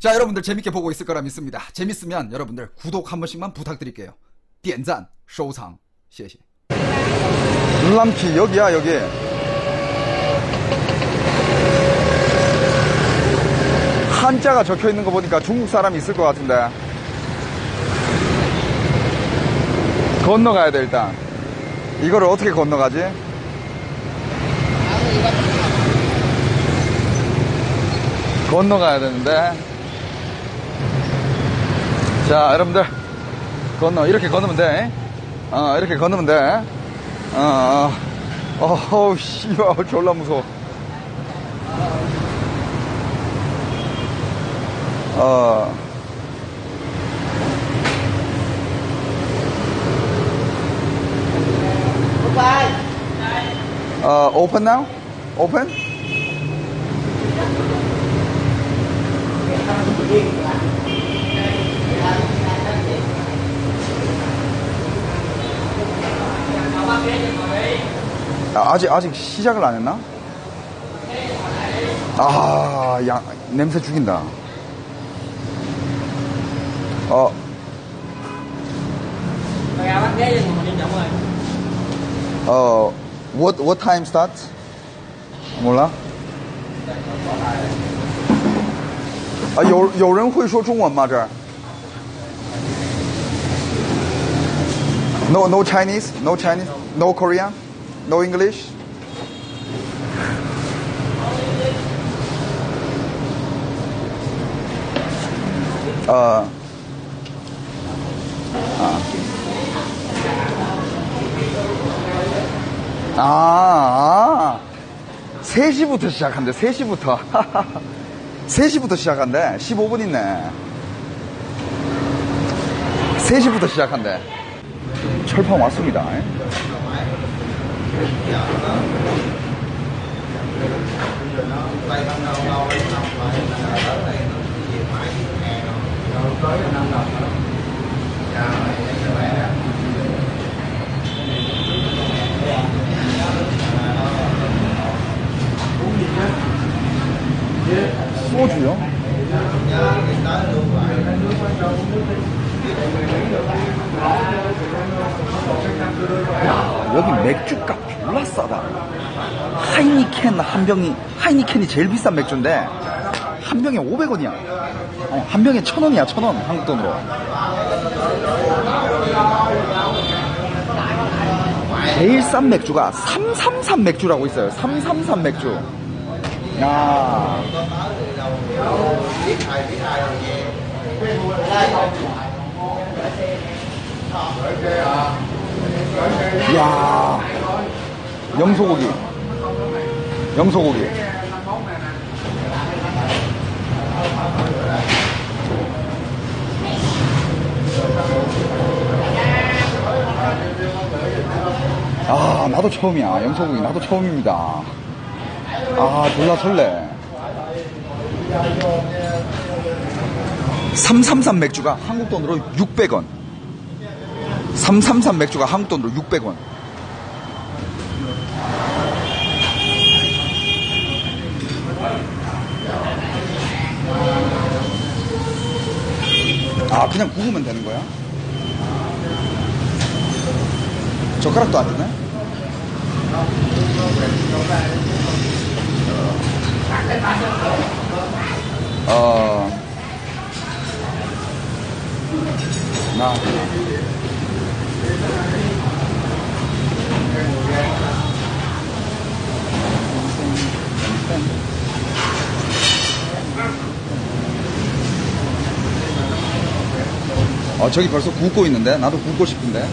자, 여러분들 재밌게 보고 있을 거라 믿습니다. 재밌으면 여러분들 구독 한 번씩만 부탁드릴게요. 点赞收藏谢谢. 울람키 여기야 여기. 한자가 적혀있는 거 보니까 중국 사람이 있을 것 같은데. 건너가야 돼 일단. 이거를 어떻게 건너가지? 건너가야 되는데. 자, 여러분들 이렇게 건너면 돼. 이렇게 건너면 돼. 어우 씨발 졸라 무서워. Open now? Open? 아직 시작을 안 했나? 냄새 죽인다. What time starts? 몰라? 有人会说中文吗这儿? No Chinese? No Chinese? No Korean? No English? 아, 3시부터 시작한대. 3시부터 3시부터 시작한대. 15분 있네. 3시부터 시작한대. 철판 왔습니다. 소주요? 야, 여기 맥주값 졸라 싸다. 하이니켄이 제일 비싼 맥주인데 한 병에 500원이야. 한 병에 1,000원이야. 1,000원 한국 돈으로. 제일 싼 맥주가 333 맥주라고 있어요. 333 맥주. 야. 야. 염소고기. 나도 처음이야. 염소고기 나도 처음입니다. 졸라 설레. 333 맥주가 한국 돈으로 600원. 333 맥주가 한국 돈으로 600원. 그냥 구우면 되는 거야? 젓가락도 안 주네? 저기 벌써 굽고 있는데? 나도 굽고 싶은데?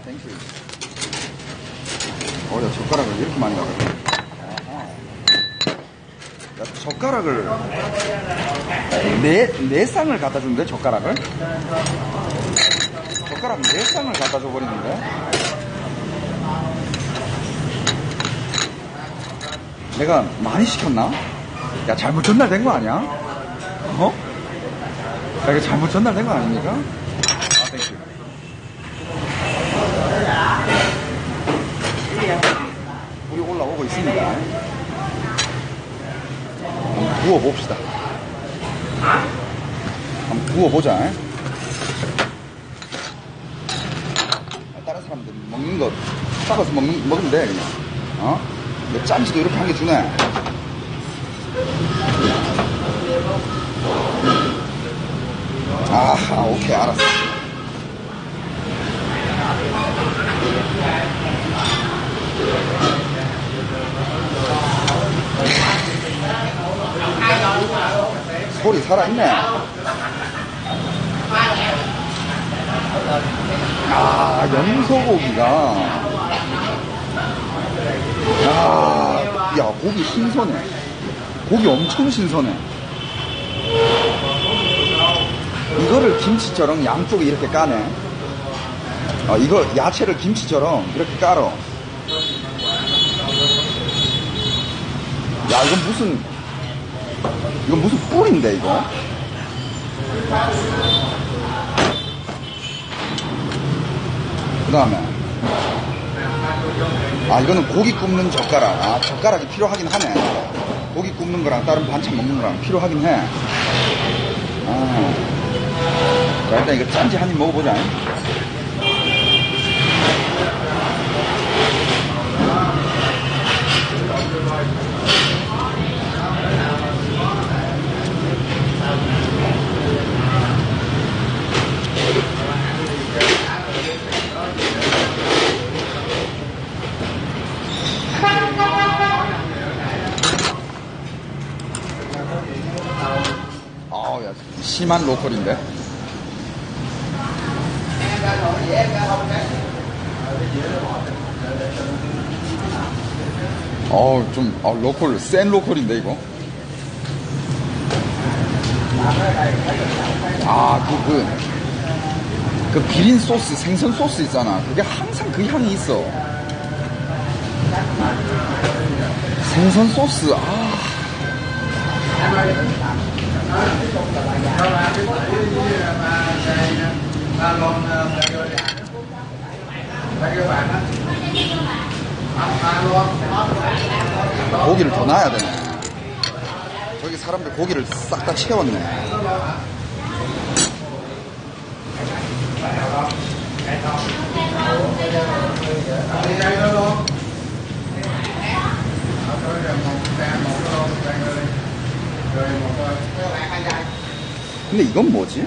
땡큐. 야, 젓가락을 이렇게 많이 가거든. 야, 젓가락을, 네 쌍을 갖다 주는데, 젓가락을? 젓가락 4쌍을 갖다 줘버리는데? 내가 많이 시켰나? 야, 잘못 전달된 거 아니야? 야, 이게 잘못 전달된 거 아닙니까? 땡큐. 하고 있습니다. 한번 구워봅시다. 한번 구워보자. 다른 사람들 먹는 거 싸가서 먹으면 돼, 그냥. 근데 짠지도 이렇게 한 개 주네. 오케이, 알았어. 소리 살아있네. 염소고기가. 야, 고기 신선해. 고기 엄청 신선해. 이거를 김치처럼 양쪽에 이렇게 까네. 이거 야채를 김치처럼 이렇게 깔어. 야, 이건 무슨 뿔인데, 이거? 그 다음에 이거는 고기 굽는 젓가락. 젓가락이 필요하긴 하네. 고기 굽는 거랑 다른 반찬 먹는 거랑 필요하긴 해. 자, 일단 이거 짠지 한 입 먹어보자. 야, 심한 로컬인데. 로컬, 센 로컬인데, 이거. 그 비린 소스, 생선 소스 있잖아. 그게 항상 그 향이 있어. 생선 소스, 고기를 더 놔야 되네. 저기 사람들 고기를 싹 다 채웠네. 근데 이건 뭐지?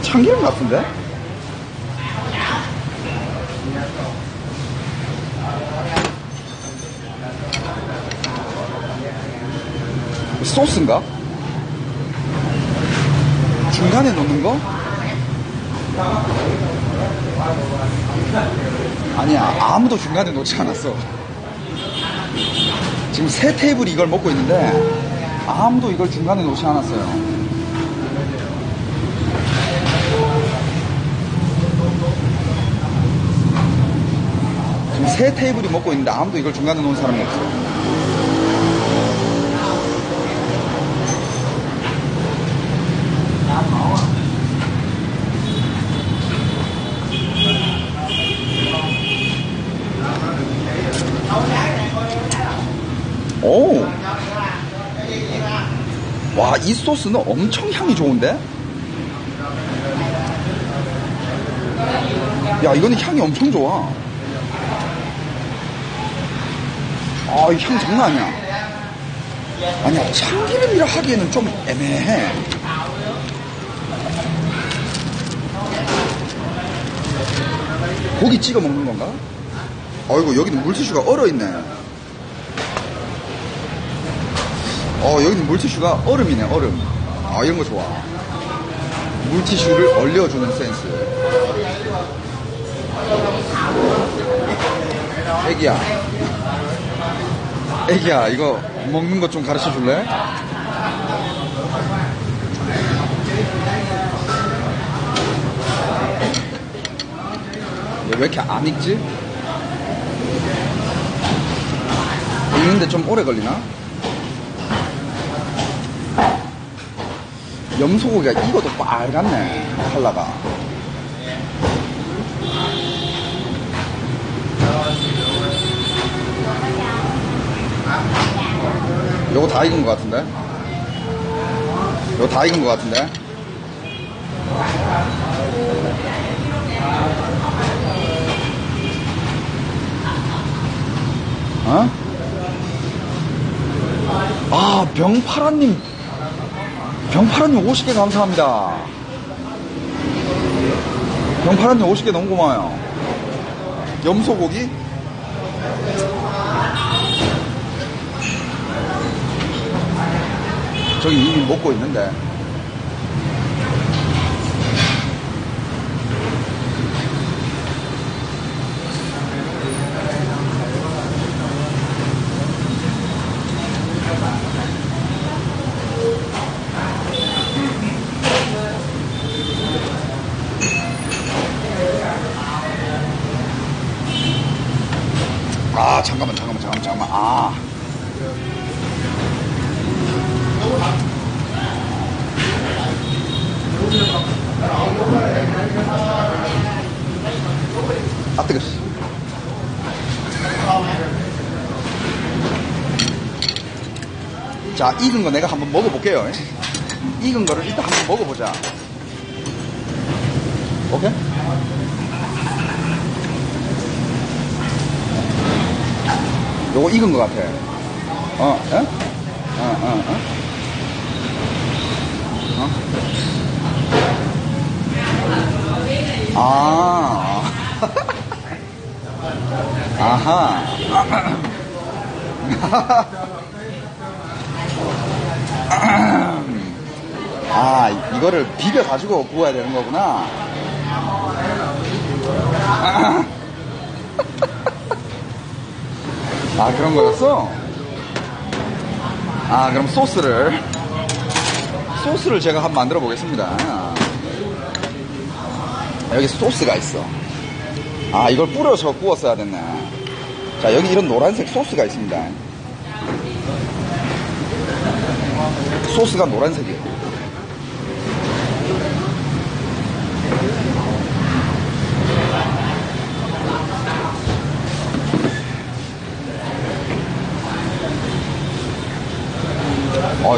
참기름 같은데? 소스인가? 중간에 넣는 거? 아니야, 아무도 중간에 놓지 않았어. 지금 세 테이블이 이걸 먹고 있는데 아무도 이걸 중간에 놓지 않았어요. 지금 세 테이블이 먹고 있는데 아무도 이걸 중간에 놓은 사람이 없어. 오, 와, 이 소스는 엄청 향이 좋은데? 야, 이거는 향이 엄청 좋아. 이 향 장난 아니야. 아니야, 참기름이라 하기에는 좀 애매해. 고기 찍어 먹는 건가? 어이구, 여기는 물티슈가 얼어있네. 여기는 물티슈가 얼음이네, 얼음. 이런 거 좋아. 물티슈를 얼려주는 센스. 애기야, 이거 먹는 것 좀 가르쳐 줄래? 왜 이렇게 안 익지? 익는데 좀 오래 걸리나? 염소고기가 익어도 빨갛네, 컬러가. 요거 다 익은 것 같은데? 요거 다 익은 것 같은데? 어? 아, 병파라님 50개 감사합니다. 병파라님 50개 너무 고마워요. 염소고기? 저기 이미 먹고 있는데. 아, 잠깐만. 아. 아, 뜨거워. 자, 익은 거 내가 한번 먹어볼게요. 익은 거를 일단 한번 먹어보자. 오케이? 요거 익은 거 같아. 에? 아. 아하. 아, 이거를 비벼가지고 구워야 되는 거구나. 아, 그런 거였어? 아, 그럼 소스를 제가 한번 만들어 보겠습니다. 여기 소스가 있어. 아, 이걸 뿌려서 구웠어야 됐네. 자, 여기 이런 노란색 소스가 있습니다. 소스가 노란색이에요.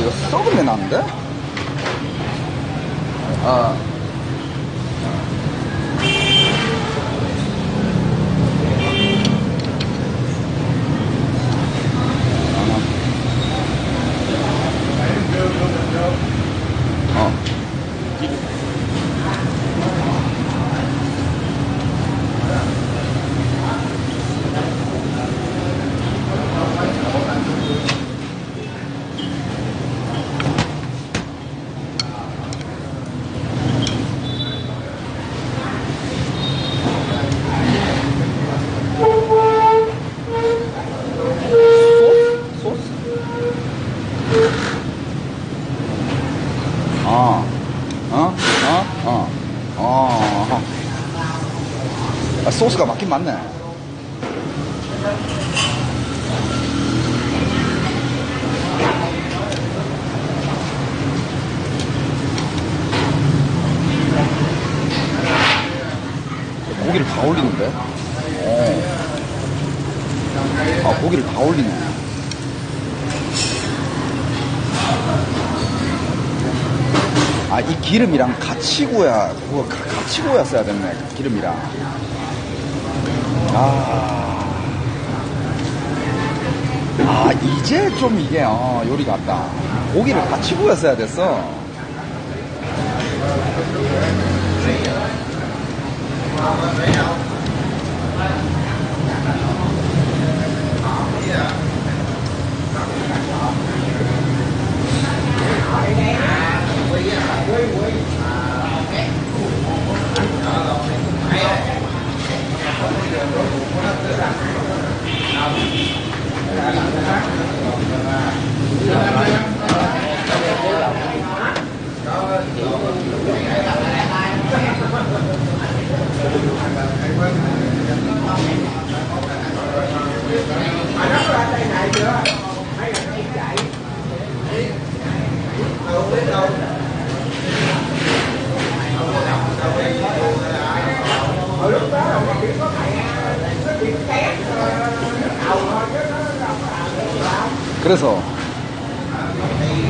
이거 썩은 내 나는데? 소스가 맞긴 맞네. 고기를 다 올리는데? 아, 고기를 다 올리네. 아, 이 기름이랑 같이 같이 구웠어야 됐네. 기름이랑. 이제 좀 이게, 요리 같다. 고기를 같이 구웠어야 됐어.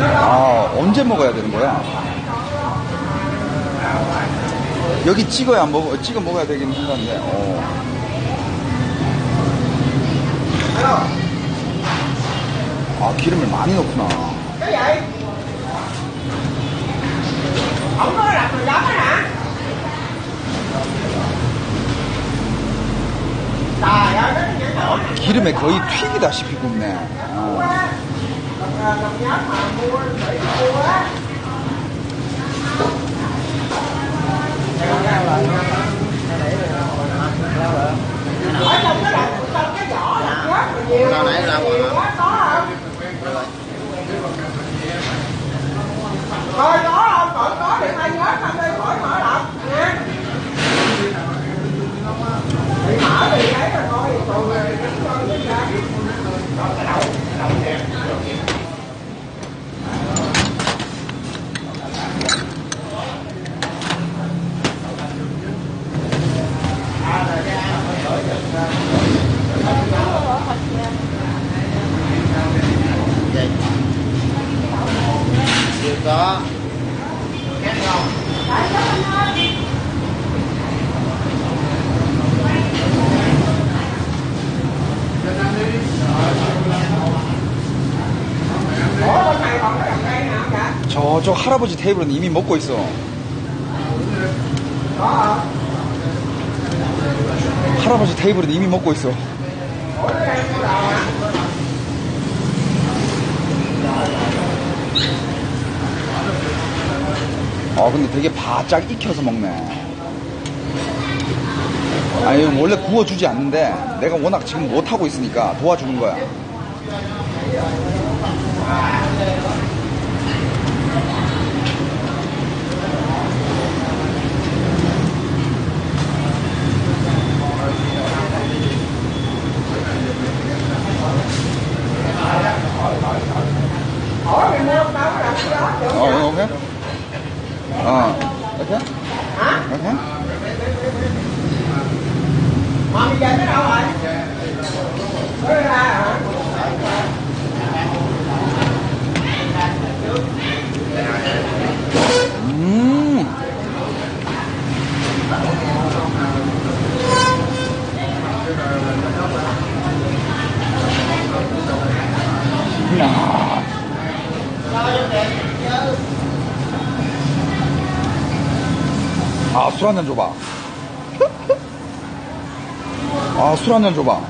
아, 언제 먹어야 되는 거야? 여기 찍어야 찍어 먹어야 되긴 한다는데. 아, 기름을 많이 넣구나. 기름에 거의 튀기다시피 굽네. Rau nãy rau quả Thôi có không? Có thì mai nhớ thăm đây khỏi mở đọc nha. Thì mở thì thấy là coi còn coi gì ra. chưa có 저쪽 할아버지 테이블은 이미 먹고 있어. 할아버지 테이블은 이미 먹고 있어. 근데 되게 바짝 익혀서 먹네. 아니, 원래 구워주지 않는데 내가 워낙 지금 못하고 있으니까 도와주는 거야. 오케이? 이렇게? 이렇게? Mà bây giờ tới đâu rồi? Tới ra hả? 아, 술 한 잔 줘봐. 아, 술 한 잔 줘봐.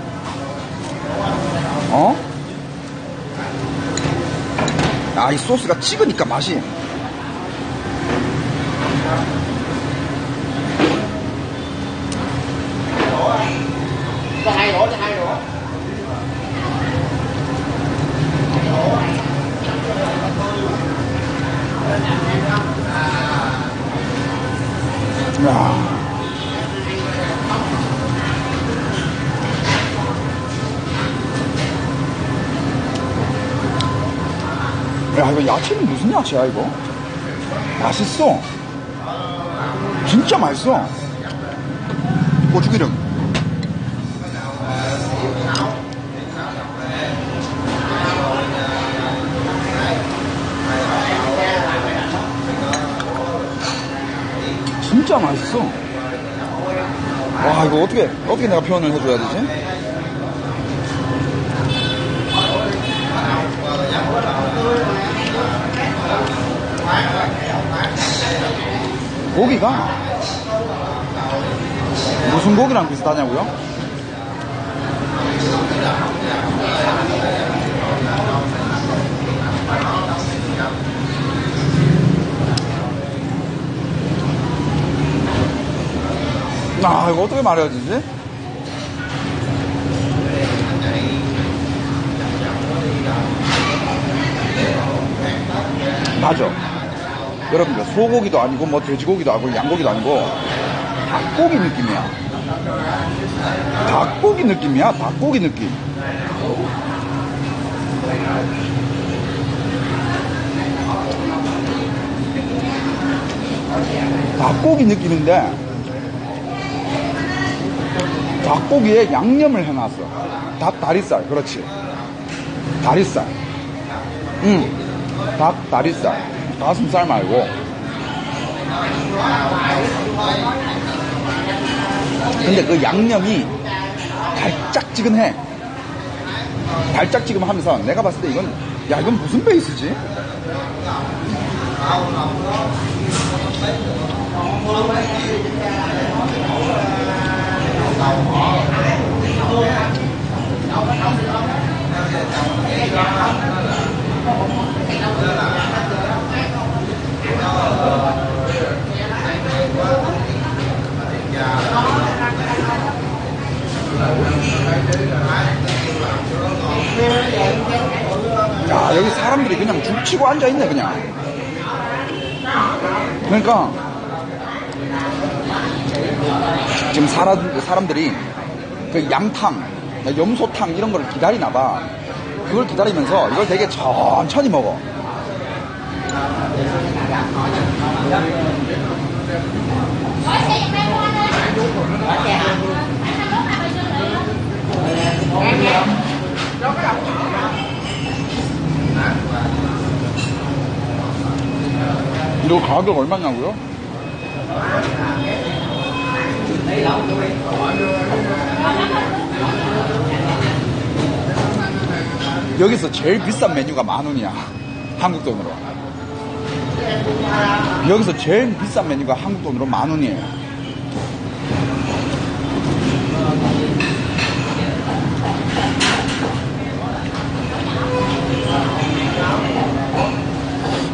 아, 이 소스가 찍으니까 맛이. có 2 đũa cho 2 đũa 야. 야, 이거 야채는 무슨 야채야, 이거? 맛있어. 진짜 맛있어. 고추기름. 진짜 맛있어. 와, 이거 어떻게 내가 표현을 해줘야 되지? 고기가 무슨 고기랑 비슷하냐고요? 아, 이거 어떻게 말해야 되지? 맞아. 여러분들, 소고기도 아니고 뭐 돼지고기도 아니고 양고기도 아니고 닭고기 느낌이야. 닭고기 느낌이야. 닭고기 느낌. 닭고기 느낌인데 닭고기에 양념을 해놨어. 닭다리살. 그렇지. 다리살. 닭 다리살, 가슴살 말고. 근데 그 양념이 달짝지근해. 달짝지근하면서 내가 봤을 때 이건, 야, 이건 무슨 베이스지? 야, 여기 사람들이 그냥 죽치고 앉아있네, 그냥. 그러니까, 지금 사람들이 그 양탕, 염소탕 이런 걸 기다리나봐. 그걸 기다리면서 이걸 되게 천천히 먹어. 이거 가격 얼마냐고요? 여기서 제일 비싼 메뉴가 10,000원이야. 한국 돈으로. 여기서 제일 비싼 메뉴가 한국 돈으로 10,000원이에요.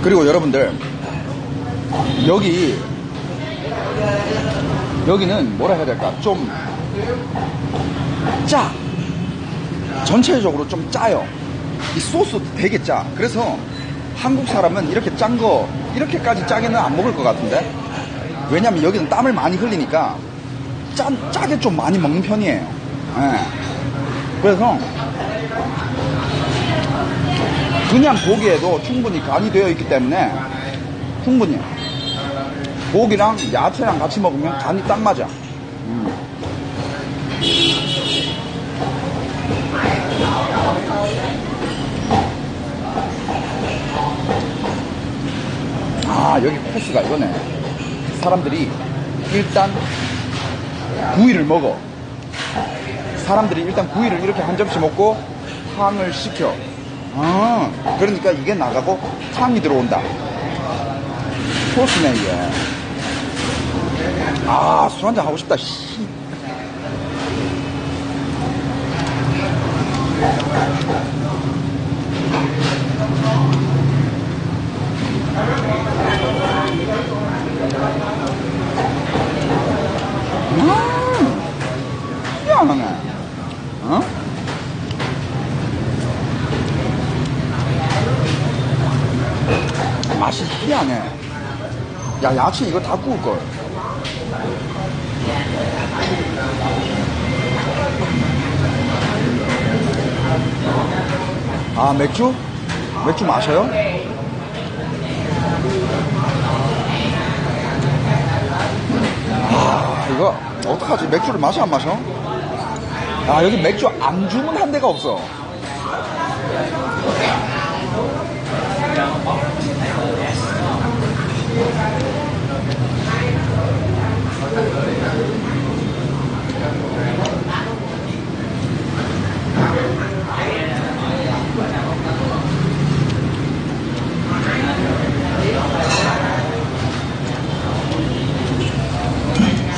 그리고 여러분들, 여기는 뭐라 해야 될까? 좀 짜. 전체적으로 좀 짜요. 이 소스도 되게 짜. 그래서 한국 사람은 이렇게 짠 거, 이렇게까지 짜게는 안 먹을 것 같은데? 왜냐면 여기는 땀을 많이 흘리니까 짜게 좀 많이 먹는 편이에요. 네. 그래서 그냥 고기에도 충분히 간이 되어 있기 때문에 충분히 고기랑 야채랑 같이 먹으면 간이 딱 맞아. 아, 여기 코스가 이거네. 사람들이 일단 구이를 먹어. 사람들이 일단 구이를 이렇게 한 접시 먹고 탕을 시켜. 그러니까 이게 나가고 탕이 들어온다. 소스네, 이게. 아, 술 한잔 하고 싶다, 씨. 희한하네. 어? 맛이 희한해. 야, 야채 이거 다 구울걸. 아, 맥주? 맥주 마셔요? 아, 이거 어떡하지? 맥주를 마셔 안 마셔? 아, 여기 맥주 안 주문한 데가 없어.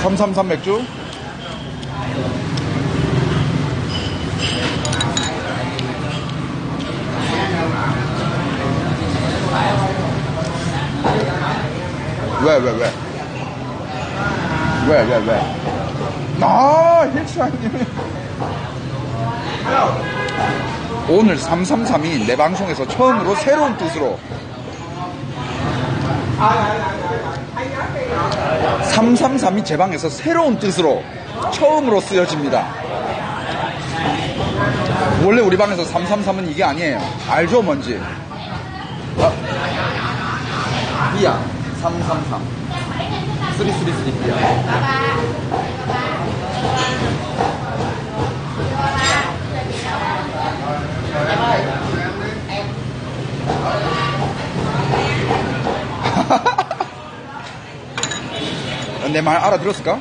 (333) 맥주? 왜? 아, 힐스님. 오늘 333이 내 방송에서 처음으로 새로운 뜻으로 333이 제 방에서 새로운 뜻으로 처음으로 쓰여집니다. 원래 우리 방에서 333은 이게 아니에요. 알죠, 뭔지? 비야 333 333 비야. 내 말 알아들었을까?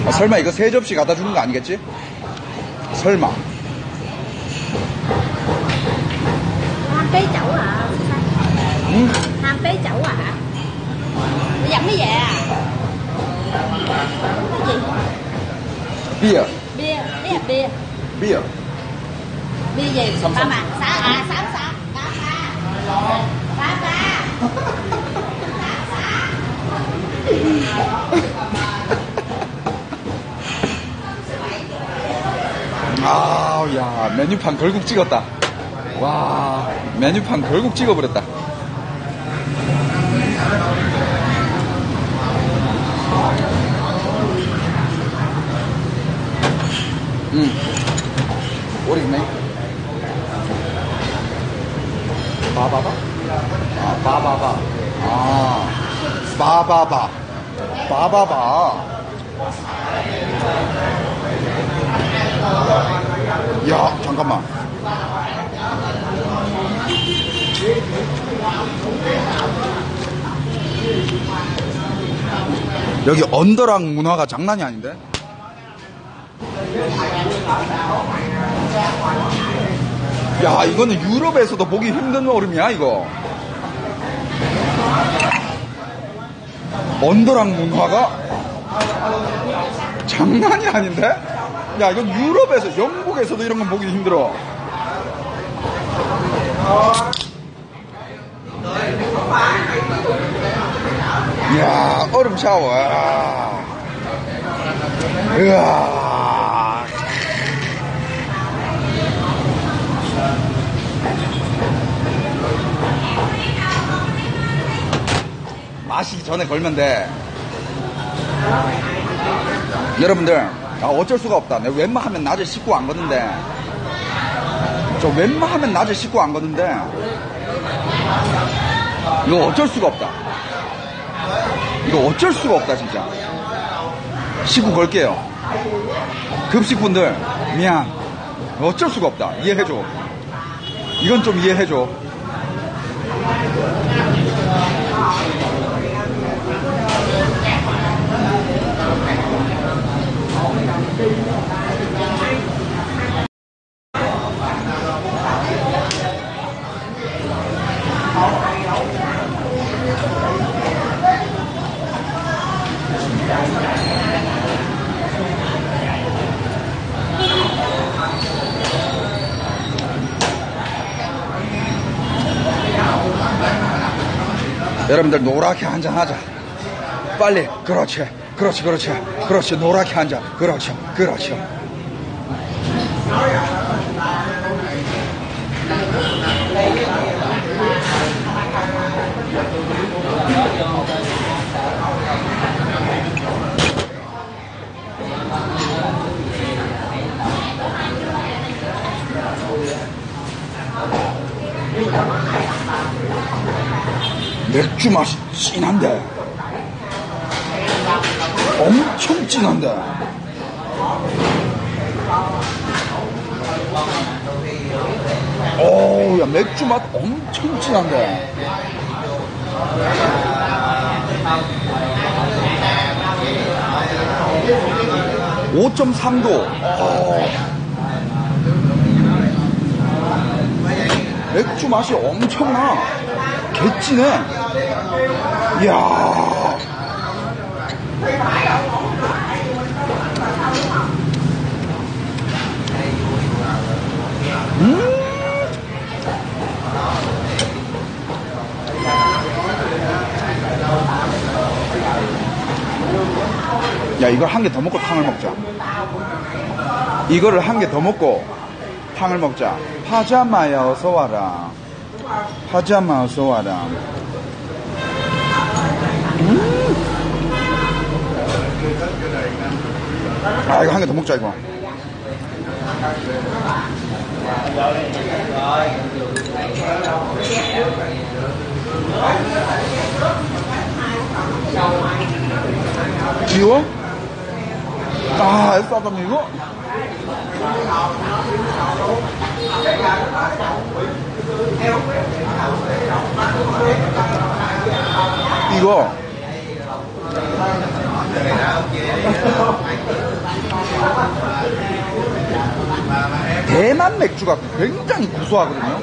아, 설마 이거 3접시 갖다 주는 거 아니겠지? 설마. Hai ký chậu à? 응? Hai ký chậu à? Đi dẫn nó về à? Cái gì? 비어. Bia, cái là bia. 비어. Bia gì? Ba mà, sáu. 아, 야, 메뉴판 결국 찍었다. 와, 메뉴판 결국 찍어버렸다. What is name? 바바바? 아, 바바바. 아, 바바바. 바바바. 야, 잠깐만. 여기 언더락 문화가 장난이 아닌데? 야, 이거는 유럽에서도 보기 힘든 얼음이야, 이거. 언더락 문화가 장난이 아닌데? 야, 이건 유럽에서, 영국에서도 이런 건 보기 힘들어. 이야, 얼음 샤워. 이야. 마시기 전에 걸면 돼. 여러분들, 어쩔 수가 없다. 내가 웬만하면 낮에 씻고 안 걷는데, 저 웬만하면 낮에 씻고 안 걷는데, 이거 어쩔 수가 없다. 이거 어쩔 수가 없다, 진짜. 씻고 걸게요. 급식분들, 미안. 어쩔 수가 없다. 이해해줘. 이건 좀 이해해줘. 여러분들 노랗게 한잔하자. 빨리. 그렇지. 노랗게 한잔. 그렇죠. 맥주 맛이 진한데, 엄청 진한데. 어우, 야, 맥주 맛 엄청 진한데. (5.3도) 맥주 맛이 엄청나. 개찐해. 이야. 야, 이걸 한 개 더 먹고 탕을 먹자. 이거를 한 개 더 먹고 탕을 먹자. 파자마야, 어서 와라. 파자마, 어서 와라. 아, 이거 한 개 더 먹자, 이거. 지워? 아, 싸다니 이거? 이거 대만 맥주가 굉장히 구수하거든요.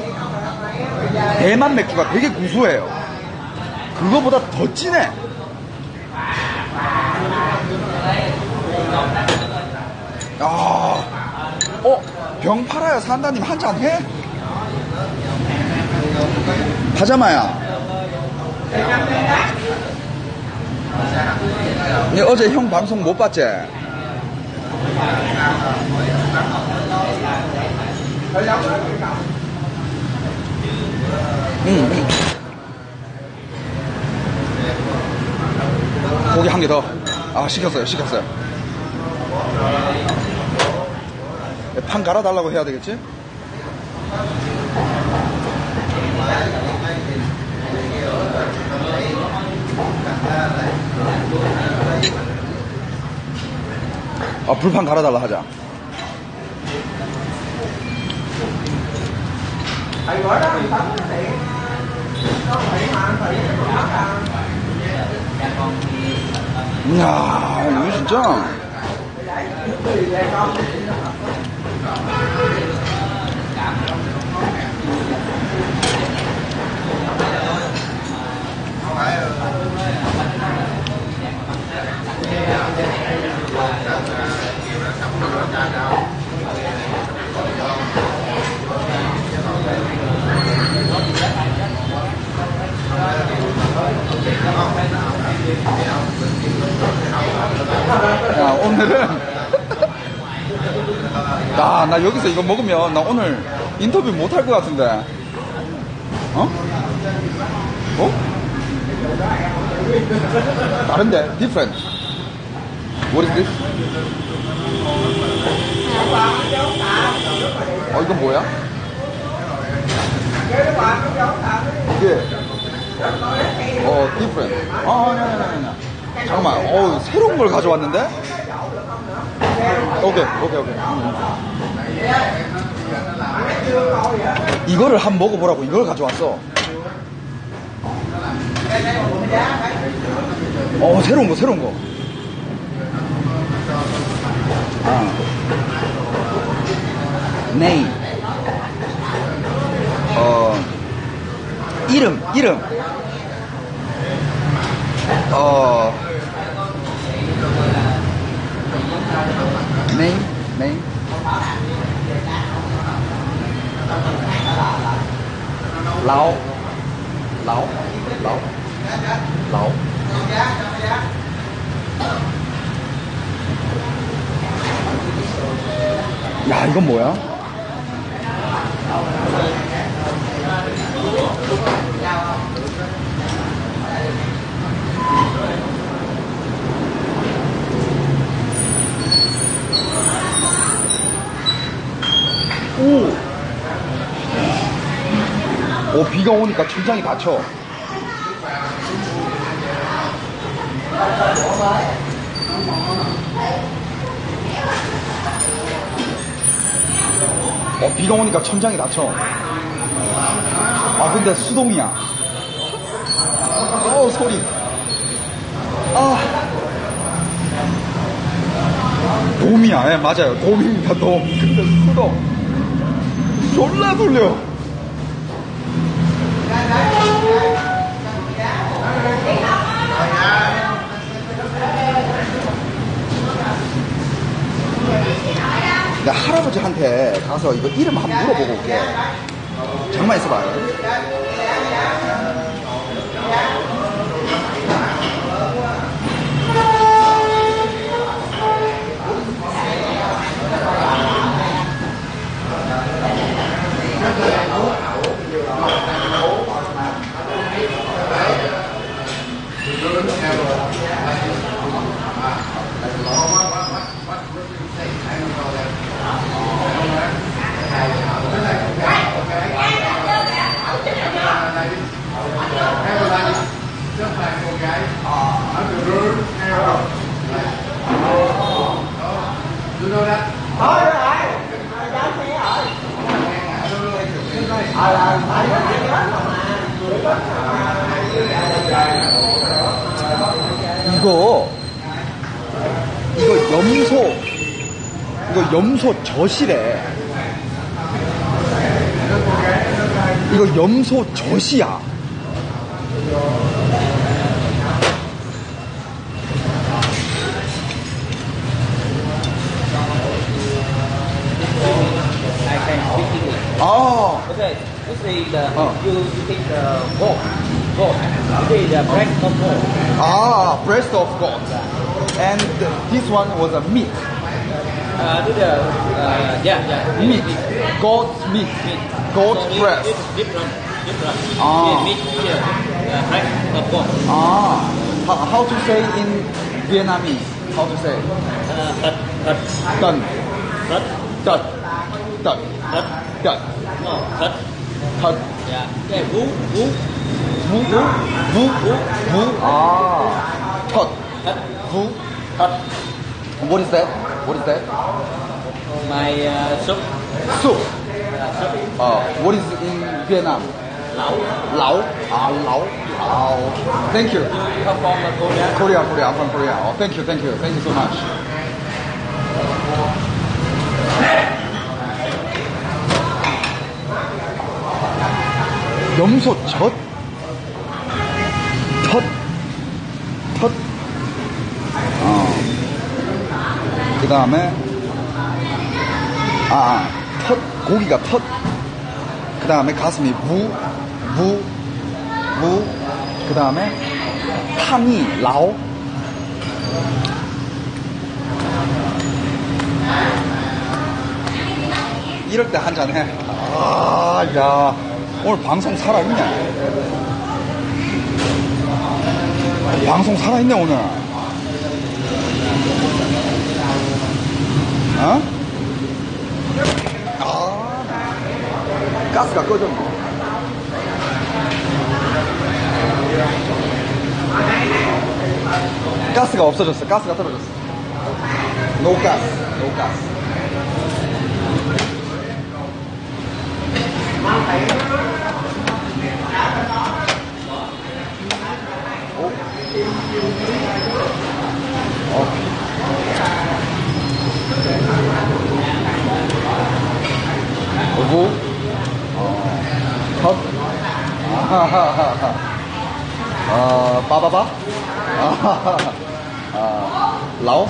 대만 맥주가 되게 구수해요. 그거보다 더 진해. 병 팔아야 산다님 한잔 해? 파자마야. 네, 어제 형 방송 못 봤지? 고기 한 개 더. 아, 시켰어요. 판 갈아달라고 해야 되겠지? 아, 불판 갈아달라 하자. 이야, 이거 진짜. 야, 오늘은 나 여기서 이거 먹으면 나 오늘 인터뷰 못 할 것 같은데. 어? 다른데? Different. What is this? 이건 뭐야? 이게 different. 아니야. 잠깐만. 새로운 걸 가져왔는데? 오케이. 이거를 한번 먹어보라고 이걸 가져왔어. 새로운 거. 네임. 이름. 네임. 라오. 야, 이건 뭐야? 비가 오니까 천장이 닫혀. 비가 오니까 천장이 닫혀. 근데 수동이야. 소리. 돔이야. 예, 맞아요. 돔입니다, 돔. 근데 수동. 졸라 돌려. 나 할아버지한테 가서 이거 이름 한번 물어보고 올게. 잠깐만 있어봐요. Thôi rồi. Giao xe rồi. Là phải có gì đó mà. 이거 염소 젖이래. 이거 염소 젖이야. I can speak English. 아, Okay, this is the you take the goat. This is the breast of goat. 아, breast of goat. And this one was a meat. This yeah. Meat. Goat meat. Goat So breast. It's different. Ah. Here meat here, breast of goat. 아, how to say in Vietnamese? How to say? Thịt, Done. thịt, Done. Done. thịt. Done. No, thịt. Done. Yeah. Okay, vú. 무. 아, 텄. Thịt. 무. Thịt. What is that? What is that? My soup. Soup. Soup. What is in Vietnam? Lẩu. Lao. Ah, lao. Thank you. You come from Korea? Korea. I'm from Korea. Oh, thank you so much. 염소 젖. 텄. 그 다음에 텄. 고기가 텄. 그 다음에 가슴이 무. 그 다음에 탄이 라오. 이럴 때 한 잔 해. 아, 야, 오늘 방송 살아있냐? 방송 살아있네, 오늘. 어? 가스가 꺼졌네. 가스가 없어졌어. 가스가 떨어졌어. No gas. 오구. 컷. 빠바바. 라오.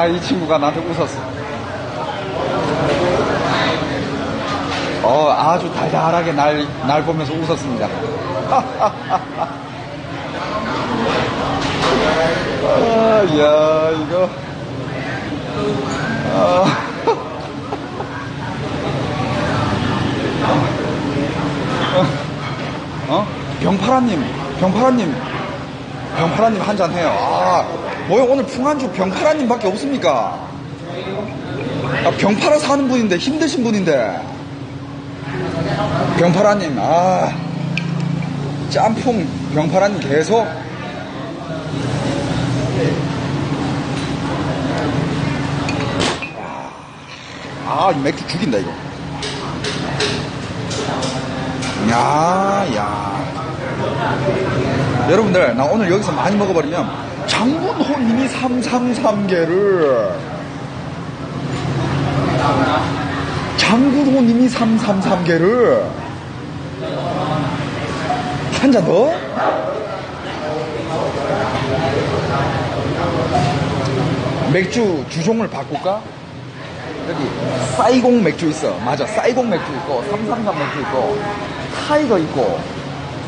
이 친구가 나한테 웃었어. 아주 달달하게 날 보면서 웃었습니다. 야, 이거. 병파라님 한잔 해요. 뭐야, 오늘 풍안주 병파라님 밖에 없습니까? 병파라 사는 분인데, 힘드신 분인데. 병파라님, 짬뽕 병파라님 계속. 이 맥주 죽인다, 이거. 야. 여러분들, 나 오늘 여기서 많이 먹어버리면 장군호님이 333개를 장군호님이 333개를 한 잔 더? 맥주 주종을 바꿀까? 여기 사이공 맥주 있어. 맞아, 사이공 맥주 있고 333 맥주 있고 타이거 있고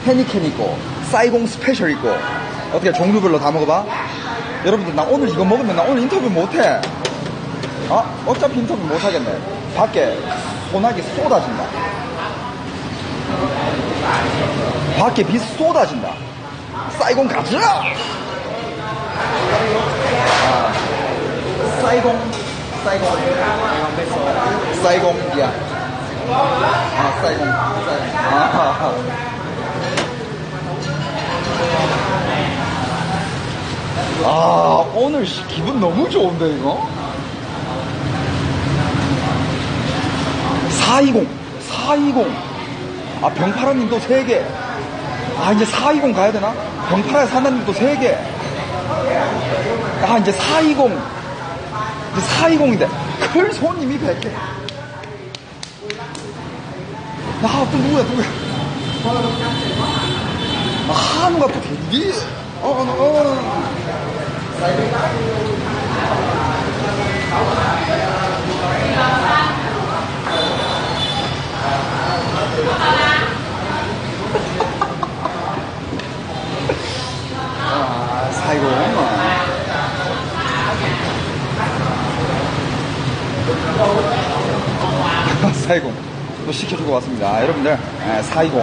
헤니켄 있고 사이공 스페셜 있고. 어떻게 종류별로 다 먹어봐? 여러분들, 나 오늘 이거 먹으면 나 오늘 인터뷰 못해. 어차피 인터뷰 못하겠네. 밖에 소나기 쏟아진다. 밖에 비 쏟아진다. 사이공 가자! 사이공, 야. 사이공. 아, 오늘 기분 너무 좋은데, 이거? 420. 아, 병파라님도 3개. 아, 이제 420 가야 되나? 병파라 사나님도 3개. 아, 이제 420. 이제 420인데. 클 손님이 100개. 아, 또 누구야? 아, 한우가 또 되게. 아, 420. 사이공 또 시켜주고 왔습니다. 여러분들, 420.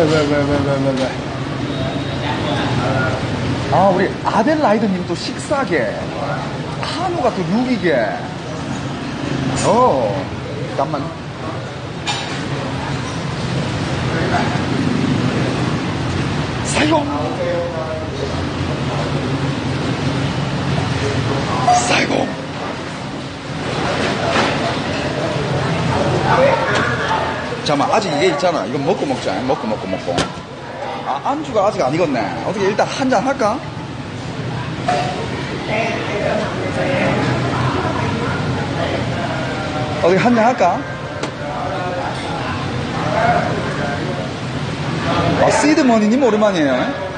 왜? 아, 우리 아델라이드님 또 식사계. 한우가 또 6이게. 잠깐만. 사이공. 잠깐만, 아직 이게 있잖아. 이거 먹고 먹자. 먹고. 아, 안주가 아직 안 익었네. 어떻게 일단 한잔 할까? 어떻게 한잔 할까? 아, 시드머니님 오랜만이에요.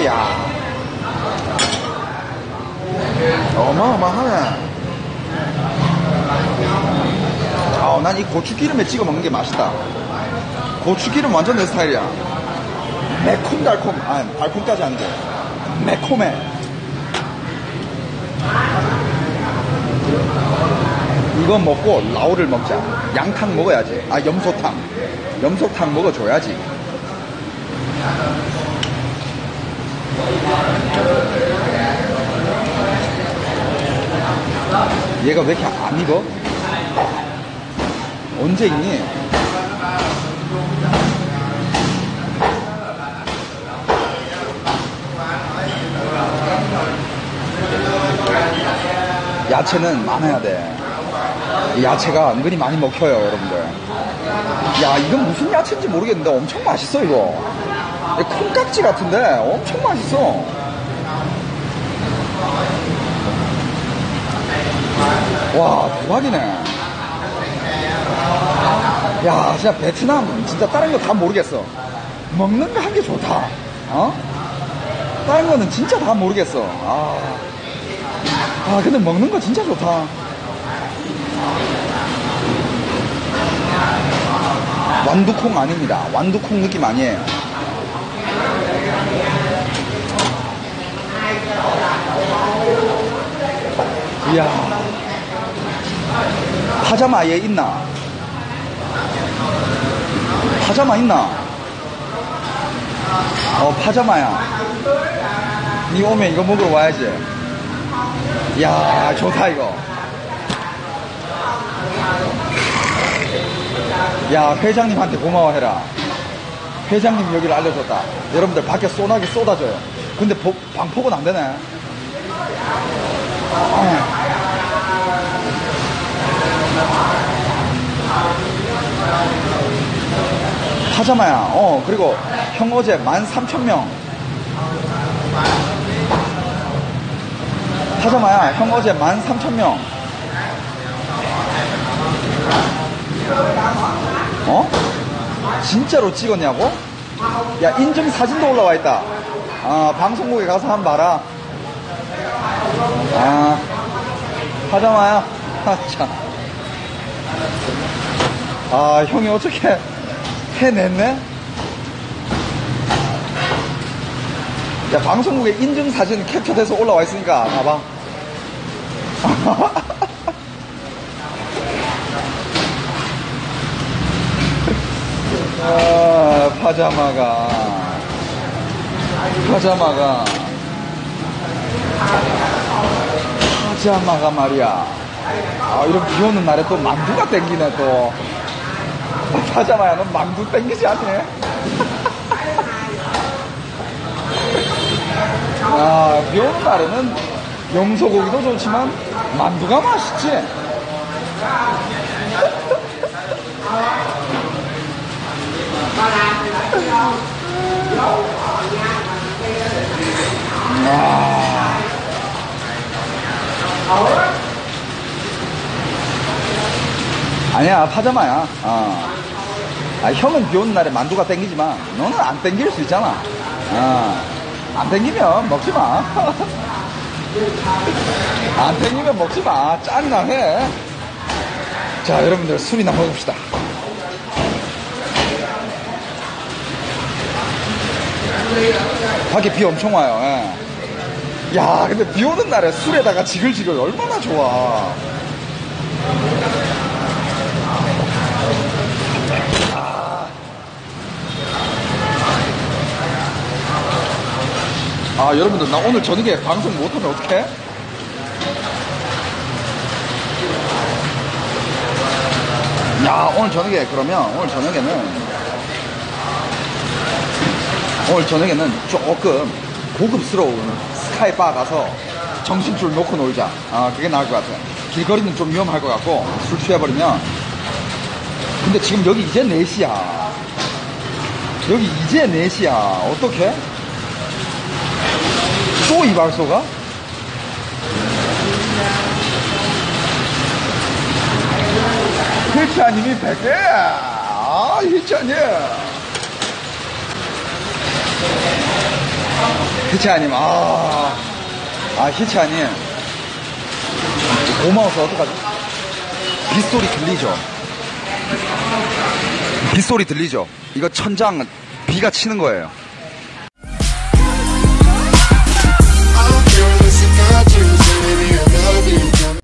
야. 어마어마하네. 난 이 고추기름에 찍어 먹는 게 맛있다. 고추기름 완전 내 스타일이야. 매콤달콤. 달콤까지 아니고 매콤해. 이건 먹고 라오를 먹자. 양탕 먹어야지. 염소탕 먹어줘야지. 얘가 왜 이렇게 안 익어? 언제 익니? 야채는 많아야 돼. 이 야채가 은근히 많이 먹혀요, 여러분들. 야, 이건 무슨 야채인지 모르겠는데 엄청 맛있어, 이거. 콩깍지 같은데 엄청 맛있어. 와, 대박이네. 야, 진짜 베트남 진짜 다른 거 다 모르겠어. 먹는 거 한 게 좋다. 다른 거는 진짜 다 모르겠어. 근데 먹는 거 진짜 좋다. 완두콩 아닙니다. 완두콩 느낌 아니에요. 이야, 파자마 얘 있나? 파자마 있나? 파자마야. 니 오면 이거 먹으러 와야지. 이야, 좋다 이거. 야, 회장님한테 고마워해라. 회장님 여기를 알려줬다. 여러분들 밖에 소나기 쏟아져요. 근데 방폭은 안 되네. 파자마야. 그리고 형 어제 13,000명. 파자마야, 형 어제 13,000명. 진짜로 찍었냐고? 야, 인증 사진도 올라와 있다. 방송국에 가서 한번 봐라. 파자마야. 참. 형이 어떻게 해냈네? 야, 방송국에 인증사진 캡처돼서 올라와 있으니까, 봐봐. 아, 파자마가 말이야. 아, 이런 비 오는 날에 또 만두가 땡기네, 또. 파자마야, 넌 만두 땡기지 않니? 아, 비 오는 날에는 염소고기도 좋지만 만두가 맛있지. 아니야, 파자마야. 형은 비 오는 날에 만두가 땡기지만 너는 안 땡길 수 있잖아. 안 땡기면 먹지 마. 안 땡기면 먹지 마. 짠나 해. 자, 여러분들 술이나 먹읍시다. 밖에 비 엄청 와요. 예. 야, 근데 비 오는 날에 술에다가 지글지글 얼마나 좋아. 아, 여러분들, 나 오늘 저녁에 방송 못하면 어떡해? 야, 오늘 저녁에는 조금 고급스러운 스카이바 가서 정신줄 놓고 놀자. 그게 나을 것 같아. 길거리는 좀 위험할 것 같고, 술 취해버리면. 근데 지금 여기 이제 4시야. 어떡해? 또 이발소가? 희차님이 100개! 희차님! 희차님, 희차님. 고마워서 어떡하지? 빗소리 들리죠? 이거 천장, 비가 치는 거예요.